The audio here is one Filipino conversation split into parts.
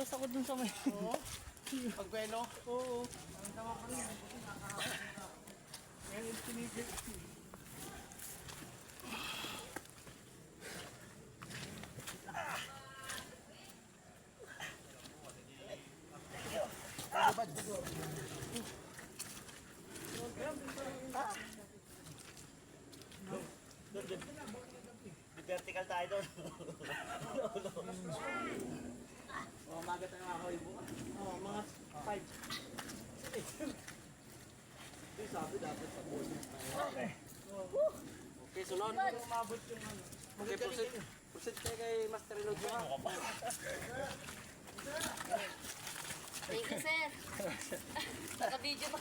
nadulas ako dun sa may... Oo. Pagbuelo? Oo. Ang tawa ko rin. Ngayon yung tinigil. Vertical tayo doon. Umaga tayo makakawin bukas. Oo, mga 5. Sabi dapat sa boses tayo. Okay, sunod. Umabot yung ano. Okay, proceed kayo kay Master Reload mo. Thank you, sir. Naka-video pa.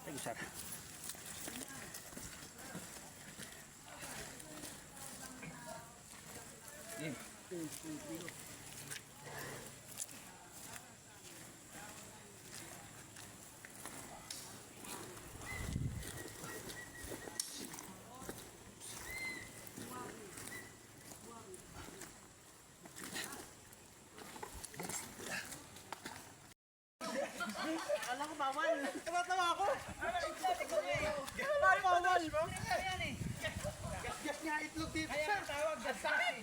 Thank you, sir. Alam ko bawal. Tumatawa ako! Ay, bawal! Gas niya itlog dito, sir. Tawag, gasay.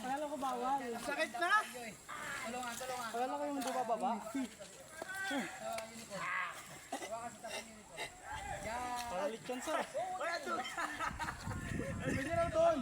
Alam ko bawal. Sakit na? Alam ko yung bumababa. Paralit yan, sir. Pwede na doon.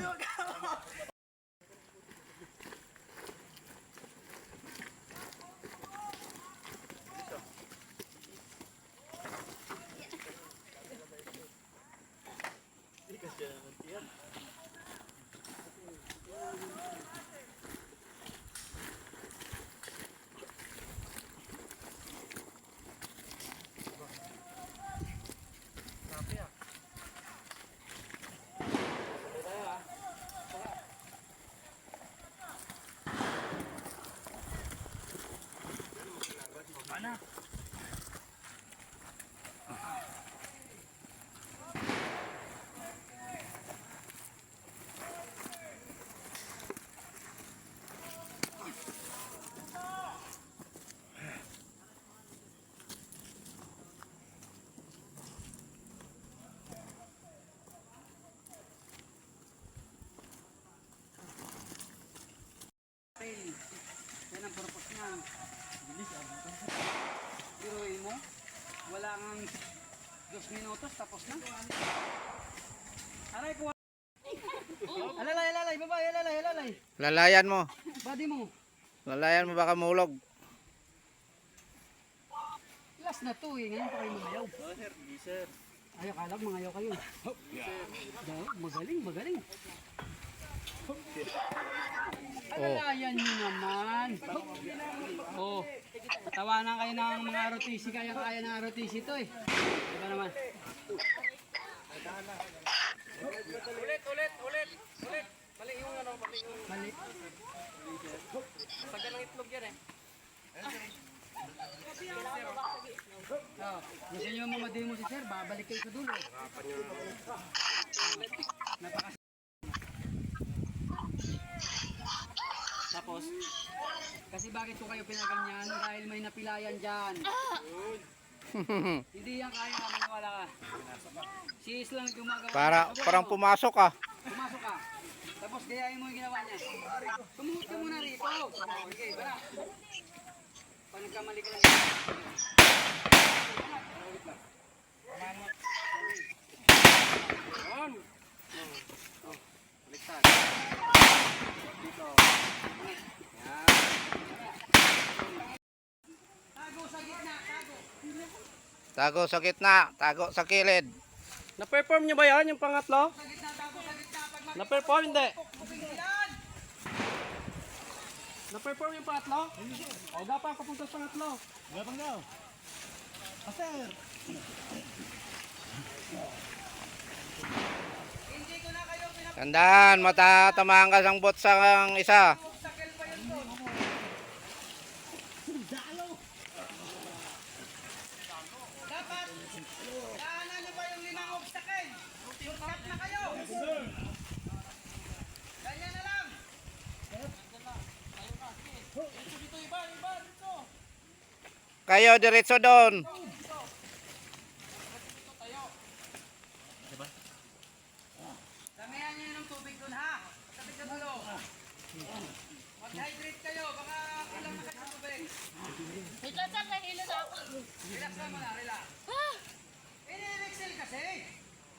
Yan ang purpose niya. Biruin mo, wala kang 2 minutos, tapos na. Aray ko. Alalay, babae, alalay. Lalayan mo. Body mo. Lalayan mo baka mahulog. Last na to eh, ngayon pa kayo mangayaw. Oh, sir. Hindi, sir. Ay, akala ko mangayaw kayo. Magaling. Alalayan nyo naman. Oh, patawanan kayo ng mga ROTC, kaya ng ROTC to eh. Diba naman? Ulit. Mali yung ano, mali yung... Mali. Tagal ng itlog yan eh. Oh, gusto nyo mamademo si sir, babalik kayo sa dulo. Tapos, kasi bakit ko kayo pinaganyan? Dahil may napilayan dyan. Hindi yan kaya, maniwala ka. Si Islang gumagawa. Parang pumasok ah. Pumasok ka. Tapos gayahin mo yung ginawa niya. Tumuhot ka muna rito. Okay, bara. Pag nagkamali ka lang. Yan. Baliktad. Dito. Yan. Tago sa gitna, tago. Tago sa gitna, tago sa kilid. Na-perform nyo ba yan, yung pangatlo? Sa gitna, tago sa gitna. Pag Na-perform, hindi. yan. Na-perform yung pangatlo? O, gapang papunta sa pangatlo. Gapang daw. Sir. Hindi ko na kayo Tandaan, matatamaan ka ng bot sa isa. pinapaksakel pa yun doon. Dapat, daanan nyo ba yung limang obstacle? Shortcut na kayo. Ganyan na lang. Kayo diretso doon. Damihan nyo ng tubig doon ha. Kapit sa dulo. Mag-hydrate kayo. Baka kulang na kayo sa tubig. Wait lang, sir. Nahilo na ako. Relax ka muna, relax. Ah! Ini-exhale kasi.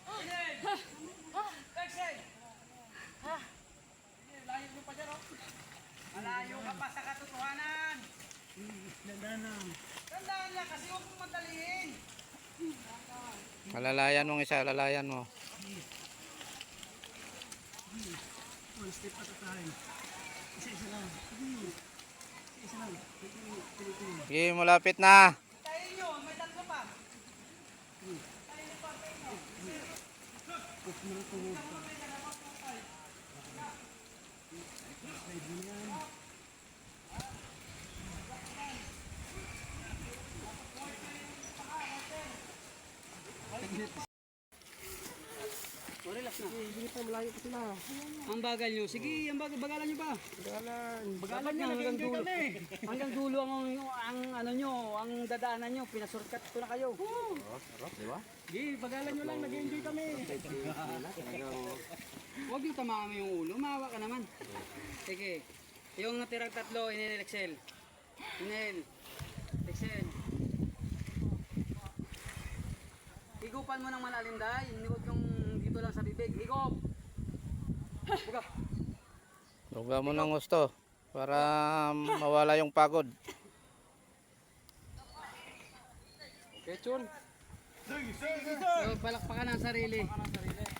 Inhale. Exhale. Layo mo pa dyan, oh. Malayo ka pa sa katotohanan. Tandaan lang kasi huwag mong madaliin. Malalayan mong isa, lalayan mo. Sige, malapit na. Tayo nyo, may tatlo pa. Relax na. Hindi pa malayo pa sila. Ang bagal nyo. Sige, ang bagalan nyo pa. Bagalan nyo hanggang dulo. Hanggang dulo ang ano nyo, ang dadaanan nyo. Pinasurkat ko na kayo. Di ba? Sige, bagalan nyo lang. Nag-enjoy kami. Huwag nyo tamaan mo yung ulo. Mahawa ka naman. Sige. Yung natirang tatlo, inhale, exhale. Inhale. Exhale. Higupan mo ng malalim dahil. Huwag yung dito lang sa bibig. Higop. Buga. Luga mo ng gusto para mawala yung pagod. Okay, Chun. So, palakpakan ang sarili.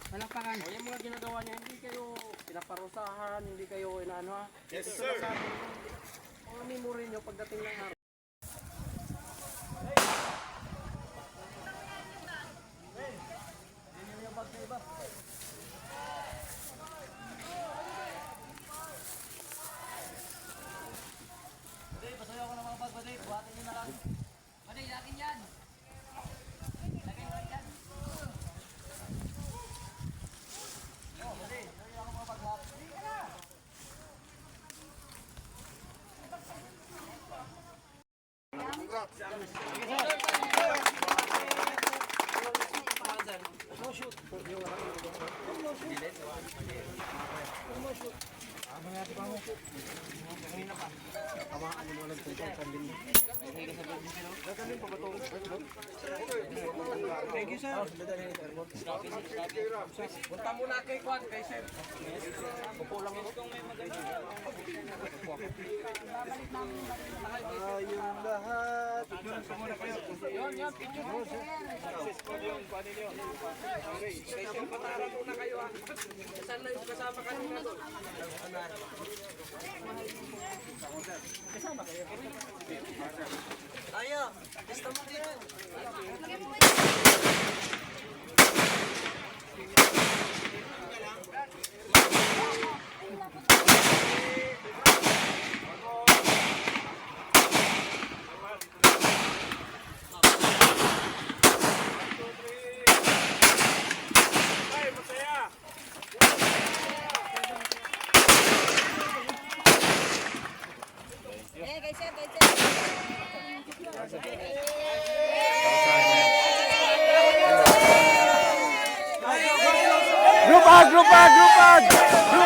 Palakpakan. O, yung mga ginagawa niya, hindi kayo pinaparusahan, hindi kayo inaano ha. Yes, sir. O, memory niyo pagdating ng araw. Baday, yakin yan. Lagay mo yan. Punta muna kay Kwan, kay Sir. Pupo lang ako. Ayun lahat. Yan, picture mo. Yung Kwan ninyo. Okay, kay Sir, pataran muna kayo ha. Saan na yung kasama kanina doon? Kasama kayo. Tayo, gusto mo dito. Eh, kay sir. Group hug, group hug, group hug.